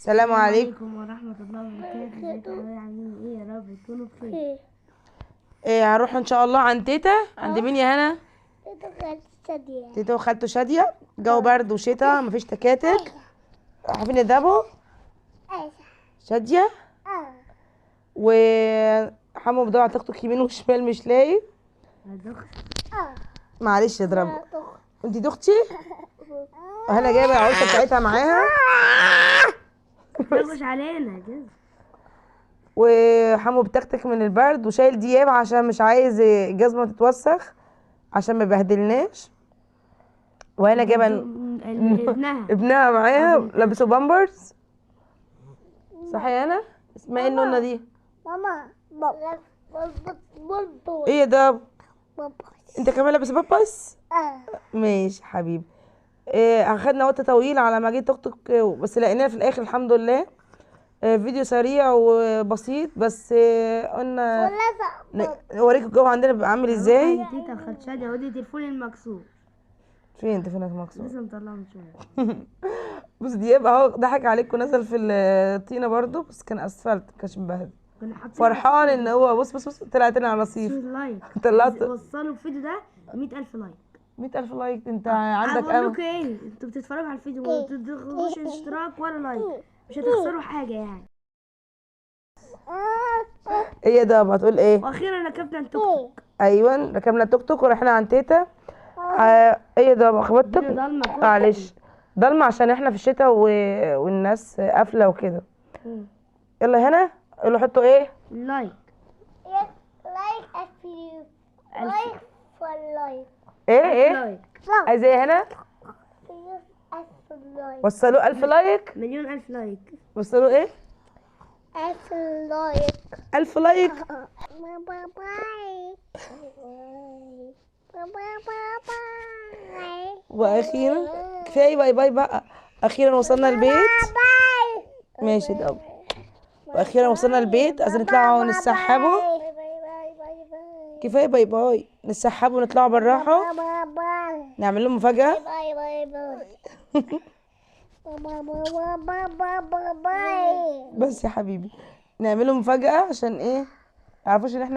السلام عليكم. عليكم ورحمة الله وبركاته. ازيكم يا حبايبي، عاملين ايه؟ يا رب تكونوا بخير. هنروح ان شاء الله عند تيتا. عند مين يا هنا؟ شادية. تيتا وخالته شادية. جو برد وشتا، مفيش تكاتك. عارفين يضربوا شادية وحمو بدور على تخته يمين وشمال مش لاقي. يا دخت معلش اضربه. انتي دختي؟ هنا جايبه العروسه بتاعتها معاها متخافوش علينا كده. وحمو بتكتك من البرد وشايل دياب عشان مش عايز الجزمه تتوسخ عشان ما يبهدلناش. وهنا جايبه ابنها معاها لابسه بامبرز. صح يا هنا؟ اسمها ايه النونه دي؟ ماما ايه ده؟ باباس. انت كمان لابس بامبرز؟ ماشي حبيبي. اخدنا وقت طويل على ما جيت تخطك بس لقيناها في الاخر الحمد لله. فيديو سريع وبسيط بس قلنا نوريكم الجو عندنا بيبقى عامل ازاي. تيتا وخالة شادية ودي تليفوني المكسور فين تليفونك مكسور؟ لسه مطلعه من شوية. بص دياب اهو ضحك عليكم نزل في الطينه برضو بس كان اسفلت كانش مبهدل. كنا حاطين فرحان ان هو بص طلعت لنا على رصيف. لايك طلعت وصلوا الفيديو ده 100,000 لايك. 100,000 لايك. انت عندك بقول لكم ايه، انتوا بتتفرجوا على الفيديو ما تدخلوش اشتراك ولا لايك، مش هتخسروا حاجة يعني. ايه ده هتقول ايه؟ واخيرا ركبنا التوك توك. ايوه ركبنا التوك توك ورحنا عند تيتا. ايه ده خبطتك؟ معلش ضلمه عشان احنا في الشتاء والناس قافله وكده. يلا هنا يلا حطوا ايه؟ لايك. لايك افيو لايك فور لايك. ايه لايك. عايزه ايه هنا؟ وصلوا 1000 لايك. مليون ألف لايك. وصلوا ايه؟ 1000 لايك. 1000 لايك. باي باي. باي. واخيرا كفايه باي باي بقى. اخيرا وصلنا البيت. باي. ماشي ده. واخيرا وصلنا البيت عايزين نطلعوا نسحبوا. كفايه باي باي. نسحبوا ونطلعوا بالراحه. نعمل لهم مفاجاه. باي باي باي. بس يا حبيبي نعمل لهم مفاجاه عشان ايه؟ ما يعرفوش ان احنا